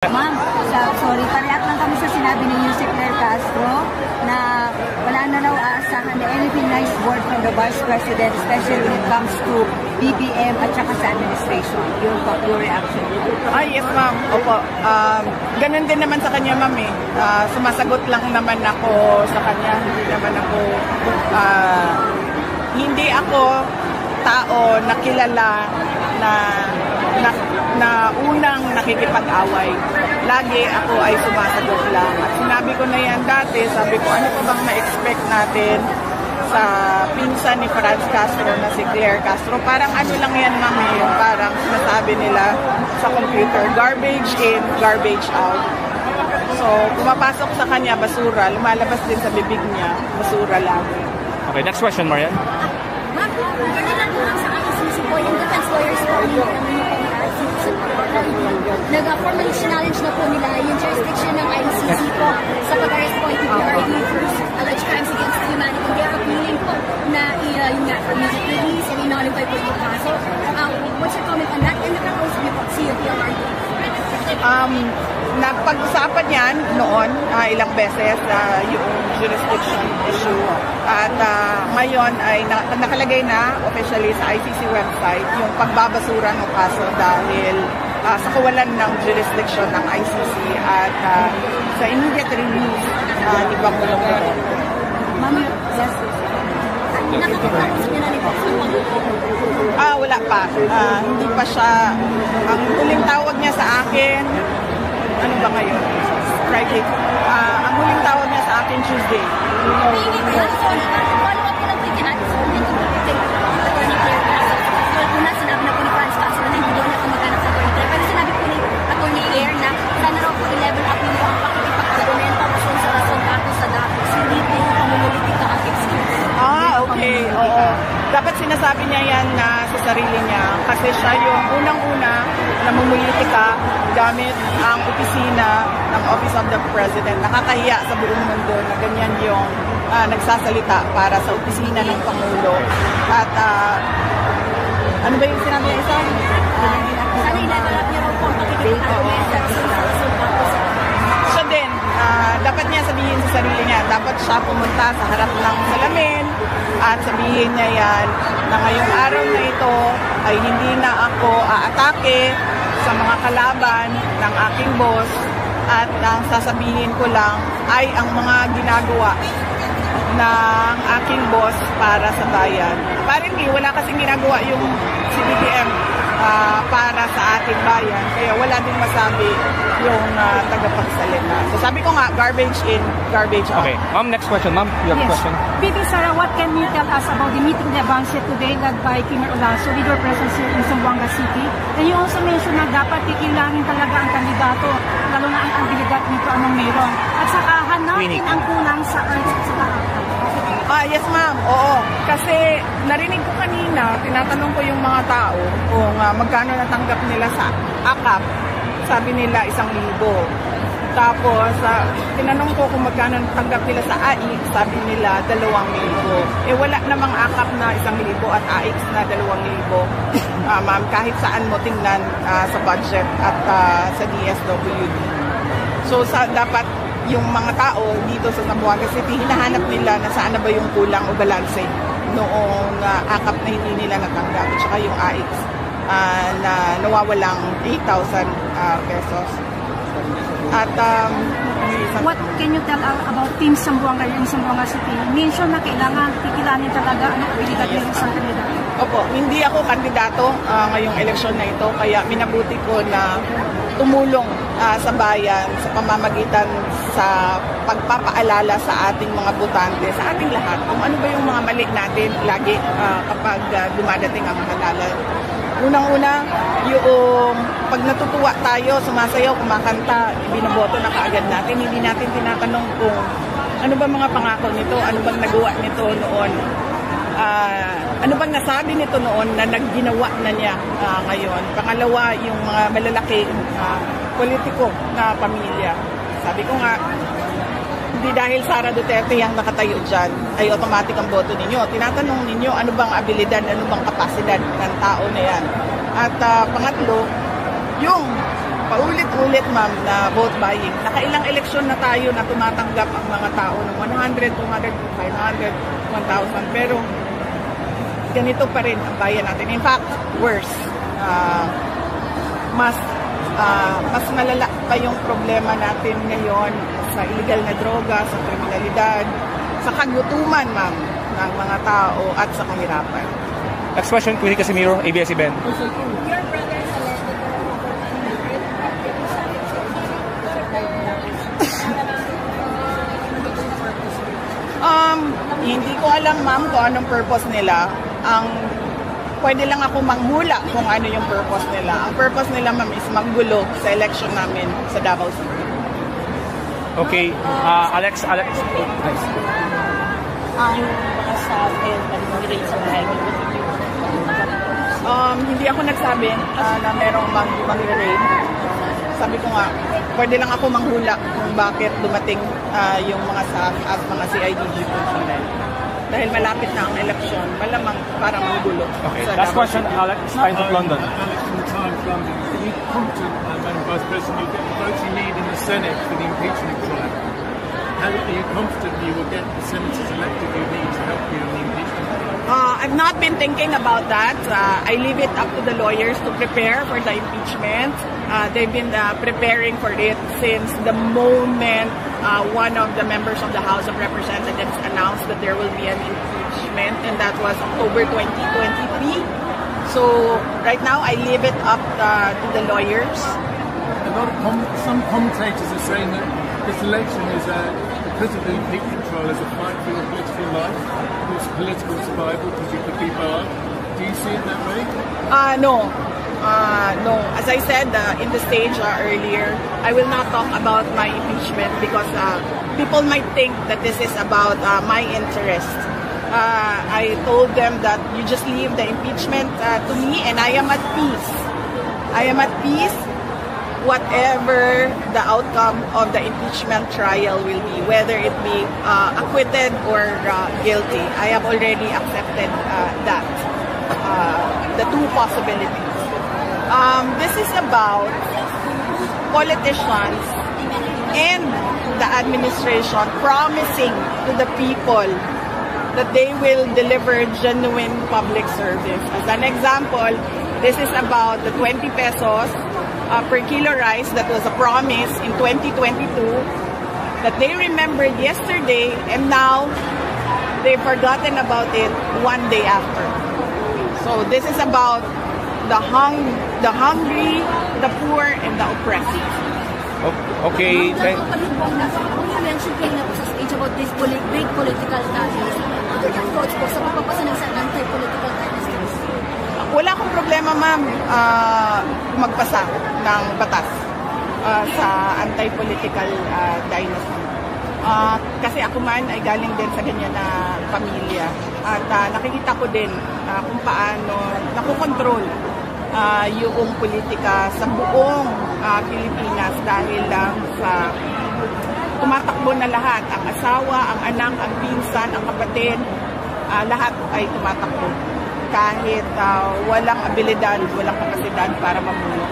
Ma'am, sorry, parehat lang kami sa sinabi ni Yusek Claire Castro na wala na raw aasahan na anything nice word from the Vice President, especially when it comes to BBM at saka sa administration. Your reaction? Yes ma'am, opo. Ganun din naman sa kanya ma'am eh. Sumasagot lang naman ako sa kanya. Hindi ako tao na kilala na unang nakikipag-away. Lagi ako ay sumasagot lang. At sinabi ko na yan dati, sabi ko, ano pa bang na-expect natin sa pinsan ni Franz Castro na si Claire Castro? Parang ano lang yan, mami, yung parang sinasabi nila sa computer, garbage in, garbage out. So, pumapasok sa kanya, basura, lumalabas din sa bibig niya, basura lang. Okay, next question, Marian. Ma'am, ganun lang po sa ICC po, yung defense lawyers po, nag-formally challenge na po nila yung jurisdiction ng ICC po sa pag-arrest po yung PRD for alleged crimes against humanity. They are appealing po na music release and i-nullify po yung kaso. What's your comment on that? And nakakausap niyo po si PRD? Napag-usapan yan noon ilang beses yung jurisdiction issue at ngayon ay nakalagay na officially sa ICC website yung pagbabasura ng kaso dahil sa kawalan ng jurisdiction ng ICC at sa immediate release ni Pangulong Duterte. Ma'am, yes. Nakapagtapos niya na rin po sa Pangulong? Wala pa. Hindi pa siya. Ang huling tawag niya sa akin, ano ba ngayon? Friday. Ang huling tawag niya sa akin, Tuesday. Follow-up ko lang po yung natin. Attorney Claire Castro. Una, sinabi na po ni Franz Castro na hindi daw niya kamag-anak sa Attorney Claire. Pero sinabi po ni Attorney Claire na sana raw po i-level up niyo ang pakikipag-argumento rason sa rason, datos sa datos. Hindi po yung pamumulitika ang excuse. Okay. Oo. Dapat sinasabi niya yan na sa sarili niya kasi siya yung unang-una na mumulitika gamit ang opisina ng Office of the President. Nakakahiya sa buong mundo na ganyan yung nagsasalita para sa opisina ng Pangulo. At ano ba yung sinabi niya isa? Sana i-level up niyo raw po ang pakikipag-argumento rason sa rason, datos sa datos. Siya din, dapat niya sabihin sa sarili niya, dapat siya pumunta sa harap ng salamin at sabihin niya yan na ngayong araw na ito ay hindi na ako aatake sa mga kalaban ng aking boss at ang sasabihin ko lang ay ang mga ginagawa ng aking boss para sa bayan. Apparently, wala kasing ginagawa yung CBBM para sa ating bayan. Kaya wala din masabi yung tagapagsalita. So sabi ko nga, garbage in, garbage out. Okay. Ma'am, next question. Ma'am, you have a question? Bibi Sara, what can you tell us about the meeting de avance today led by Kimer Olaso with your presence here in Zamboanga City? And you also mentioned na dapat kikilangin talaga ang kandidato, lalo na ang kandidat nito anong meron. At saka hanapin ang kulang sa earth at saka yes ma'am, oo. Kasi narinig ko kanina, tinatanong ko yung mga tao kung magkano natanggap nila sa AKAP. Sabi nila 1,000. Tapos, tinanong ko kung magkano natanggap nila sa AIC, sabi nila 2,000. Wala namang AKAP na 1,000 at AIC na 2,000. Ma'am, kahit saan mo tingnan sa budget at sa DSWD. So, dapat yung mga tao dito sa Zamboanga City, hinahanap nila na saan na ba yung kulang o balanse noong AKAP na hindi nila natanggap at saka yung AIC na nawawalang 8,000 pesos. At what can you tell about Team Zamboanga in Zamboanga City? Mention na kailangan kikilanin talaga ang abilidad ng isang kandidato. Opo, hindi ako kandidato ngayong eleksyon na ito, kaya minabuti ko na tumulong sa bayan sa pamamagitan sa pagpapaalala sa ating mga botante, sa ating lahat, kung ano ba yung mga mali natin lagi kapag dumadating ang halalan. Unang-una, yung pag natutuwa tayo, sumasayaw, kumakanta, binoboto na kaagad natin. Hindi natin tinatanong kung ano ba mga pangako nito, ano bang nagawa nito noon, ano bang nasabi nito noon na nagginawa na niya ngayon. Pangalawa, yung mga malalaki politiko na pamilya. Sabi ko nga, hindi dahil Sara Duterte ang nakatayo dyan, ay automatic ang boto ninyo. Tinatanong ninyo ano bang abilidad, ano bang kapasidad ng tao na yan. At pangatlo, yung paulit-ulit, ma'am, na vote buying. Nakailang eleksyon na tayo na tumatanggap ang mga tao ng 100, 200, 500, 1,000. Pero ganito pa rin ang bayan natin. In fact, worse. Mas malala pa yung problema natin ngayon sa illegal na droga, sa kriminalidad, sa kagutuman, ma'am, ng mga tao at sa kahirapan. Next question, Queenie Casimiro, ABS-CBN. Hindi ko alam, ma'am, kung anong purpose nila. Pwede lang ako manghula kung ano yung purpose nila. Ang purpose nila, ma'am, is maggulo sa election namin sa Davao City. Okay, Alex. Nice. Ang mga staff and mag-rate sa bahay. Hindi ako nagsabi na merong mag-rate. Sabi ko nga, pwede lang ako manghula kung bakit dumating yung mga staff at mga CIDG personnel. Dahil malapit na ang eleksyon, malamang parang magulo. Okay, last question, Alex. Times of London. Alex from the Times of London. Are you confident, Madam Vice President, you'll get the votes you need in the Senate for the impeachment trial? Are you confident you will get the senators elected you need to help you in the impeachment trial? I've not been thinking about that. I leave it up to the lawyers to prepare for the impeachment. They've been preparing for it since the moment one of the members of the House of Representatives announced that there will be an impeachment, and that was October 2023. So right now, I leave it up to the lawyers. Some commentators are saying that this election is because of the impeachment trial, is a fight for your political life, your political survival, because you could be barred. Do you see it that way? No. No. As I said in the stage earlier, I will not talk about my impeachment because people might think that this is about my interest. I told them that you just leave the impeachment to me, and I am at peace. I am at peace whatever the outcome of the impeachment trial will be, whether it be acquitted or guilty. I have already accepted that, the two possibilities. This is about politicians and the administration promising to the people that they will deliver genuine public service. As an example, this is about the 20 pesos per kilo rice that was a promise in 2022 that they remembered yesterday, and now they've forgotten about it one day after. So this is about the hungry, the poor, and the oppressed. Okay. You mentioned kayo na po sa stage about this big political rallies. Ano yung approach po sa pagpapasa ng anti-political rallies? Wala akong problema, ma'am, magpasa ng batas sa anti-political dynasty. Kasi ako man ay galing din sa ganyan na pamilya. At nakikita ko din kung paano nakukontrol yung politika sa buong Pilipinas dahil lang sa tumatakbo na lahat. Ang asawa, ang anak, ang pinsan, ang kapatid, lahat ay tumatakbo. Kahit walang abilidad, walang kapasidad para mamuno.